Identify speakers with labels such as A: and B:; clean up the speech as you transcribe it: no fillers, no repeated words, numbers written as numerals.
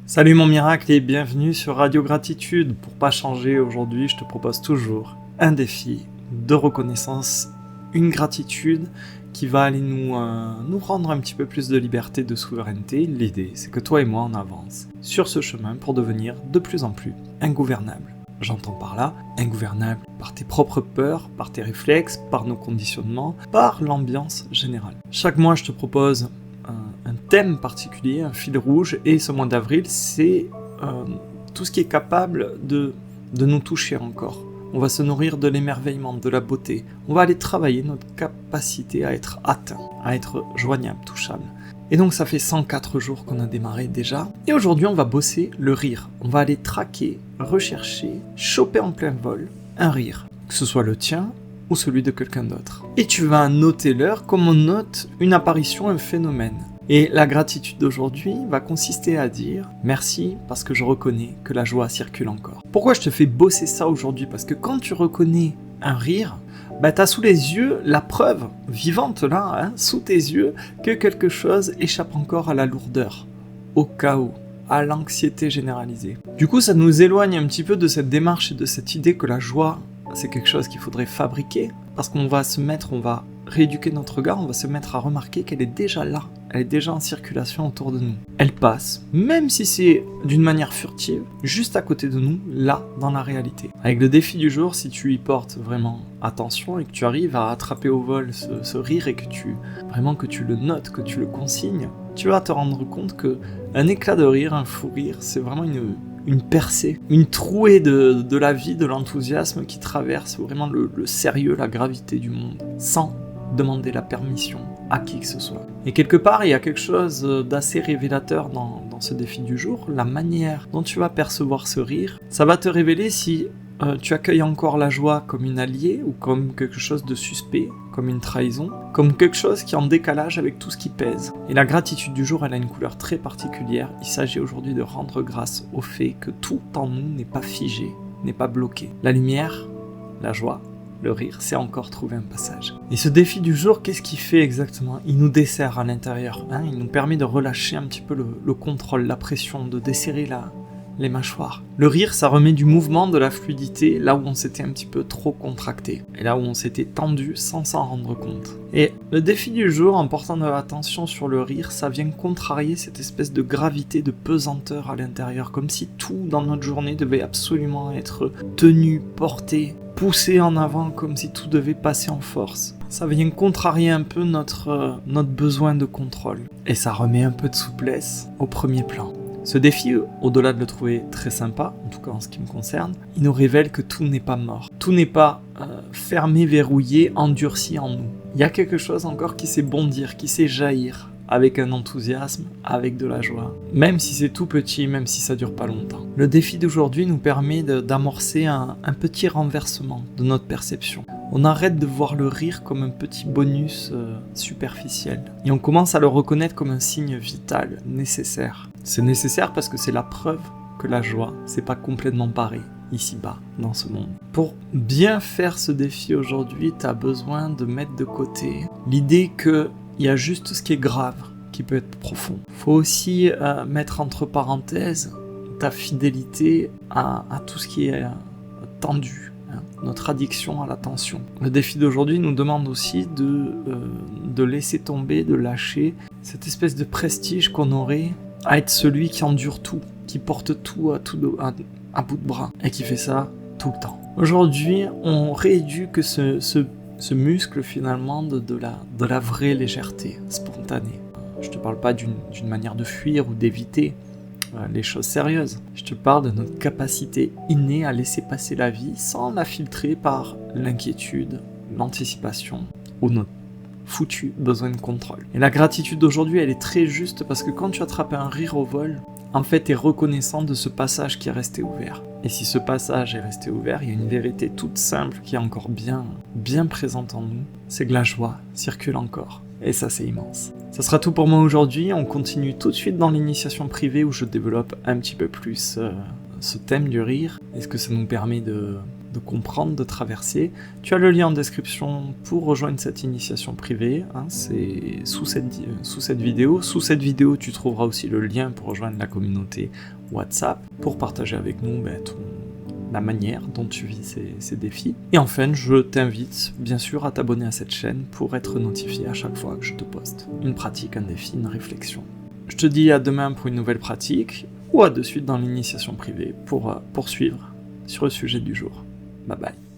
A: Salut mon miracle et bienvenue sur Radio Gratitude. Pour pas changer aujourd'hui, je te propose toujours un défi de reconnaissance, une gratitude qui va aller nous rendre un petit peu plus de liberté, de souveraineté. L'idée, c'est que toi et moi, on avance sur ce chemin pour devenir de plus en plus ingouvernable. J'entends par là ingouvernable par tes propres peurs, par tes réflexes, par nos conditionnements, par l'ambiance générale. Chaque mois, je te propose un thème particulier, un fil rouge, et ce mois d'avril, c'est tout ce qui est capable de nous toucher encore. On va se nourrir de l'émerveillement, de la beauté. On va aller travailler notre capacité à être atteint, à être joignable, touchable. Et donc ça fait 104 jours qu'on a démarré déjà. Et aujourd'hui, on va bosser le rire. On va aller traquer, rechercher, choper en plein vol un rire. Que ce soit le tien ou celui de quelqu'un d'autre. Et tu vas noter l'heure comme on note une apparition, un phénomène. Et la gratitude d'aujourd'hui va consister à dire « Merci parce que je reconnais que la joie circule encore ». Pourquoi je te fais bosser ça aujourd'hui ? Parce que quand tu reconnais un rire, tu as sous les yeux la preuve vivante là, sous tes yeux, que quelque chose échappe encore à la lourdeur, au chaos, à l'anxiété généralisée. Du coup, ça nous éloigne un petit peu de cette démarche et de cette idée que la joie, c'est quelque chose qu'il faudrait fabriquer, parce qu'on va rééduquer notre regard, on va se mettre à remarquer qu'elle est déjà là, elle est déjà en circulation autour de nous. Elle passe, même si c'est d'une manière furtive, juste à côté de nous, là, dans la réalité. Avec le défi du jour, si tu y portes vraiment attention et que tu arrives à attraper au vol ce rire et que tu le notes, que tu le consignes, tu vas te rendre compte que un éclat de rire, un fou rire, c'est vraiment une percée, une trouée de la vie, de l'enthousiasme qui traverse vraiment le sérieux, la gravité du monde, sans demander la permission à qui que ce soit. Et quelque part, il y a quelque chose d'assez révélateur dans ce défi du jour, la manière dont tu vas percevoir ce rire, ça va te révéler si tu accueilles encore la joie comme une alliée ou comme quelque chose de suspect, comme une trahison, comme quelque chose qui est en décalage avec tout ce qui pèse. Et la gratitude du jour, elle a une couleur très particulière. Il s'agit aujourd'hui de rendre grâce au fait que tout en nous n'est pas figé, n'est pas bloqué. La lumière, la joie, le rire, c'est encore trouver un passage. Et ce défi du jour, qu'est-ce qu'il fait exactement ? Il nous desserre à l'intérieur, il nous permet de relâcher un petit peu le contrôle, la pression, de desserrer les mâchoires. Le rire, ça remet du mouvement, de la fluidité, là où on s'était un petit peu trop contracté, et là où on s'était tendu sans s'en rendre compte. Et le défi du jour, en portant de l'attention sur le rire, ça vient contrarier cette espèce de gravité, de pesanteur à l'intérieur, comme si tout dans notre journée devait absolument être tenu, porté, poussé en avant, comme si tout devait passer en force. Ça vient contrarier un peu notre besoin de contrôle. Et ça remet un peu de souplesse au premier plan. Ce défi, au-delà de le trouver très sympa, en tout cas en ce qui me concerne, il nous révèle que tout n'est pas mort. Tout n'est pas fermé, verrouillé, endurci en nous. Il y a quelque chose encore qui sait bondir, qui sait jaillir, avec un enthousiasme, avec de la joie. Même si c'est tout petit, même si ça dure pas longtemps. Le défi d'aujourd'hui nous permet d'amorcer un petit renversement de notre perception. On arrête de voir le rire comme un petit bonus superficiel. Et on commence à le reconnaître comme un signe vital, nécessaire. C'est nécessaire parce que c'est la preuve que la joie, c'est pas complètement paré, ici-bas, dans ce monde. Pour bien faire ce défi aujourd'hui, t'as besoin de mettre de côté l'idée que il y a juste ce qui est grave, qui peut être profond. Faut aussi mettre entre parenthèses ta fidélité à tout ce qui est tendu, notre addiction à l'attention. Le défi d'aujourd'hui nous demande aussi de laisser tomber, de lâcher cette espèce de prestige qu'on aurait à être celui qui endure tout, qui porte tout à bout de bras, et qui fait ça tout le temps. Aujourd'hui, on rééduque ce muscle finalement de la vraie légèreté spontanée. Je te parle pas d'une manière de fuir ou d'éviter les choses sérieuses. Je te parle de notre capacité innée à laisser passer la vie sans la filtrer par l'inquiétude, l'anticipation ou notre foutu besoin de contrôle. Et la gratitude d'aujourd'hui, elle est très juste parce que quand tu attrapes un rire au vol, en fait, tu es reconnaissant de ce passage qui est resté ouvert. Et si ce passage est resté ouvert, il y a une vérité toute simple qui est encore bien présente en nous, c'est que la joie circule encore. Et ça, c'est immense. Ça sera tout pour moi aujourd'hui. On continue tout de suite dans l'initiation privée où je développe un petit peu plus ce thème du rire. Est-ce que ça nous permet de comprendre, de traverser. Tu as le lien en description pour rejoindre cette initiation privée, hein, c'est sous cette vidéo. Sous cette vidéo, tu trouveras aussi le lien pour rejoindre la communauté WhatsApp, pour partager avec nous la manière dont tu vis ces défis. Et enfin, je t'invite bien sûr à t'abonner à cette chaîne pour être notifié à chaque fois que je te poste une pratique, un défi, une réflexion. Je te dis à demain pour une nouvelle pratique, ou à de suite dans l'initiation privée pour poursuivre sur le sujet du jour. Bye bye.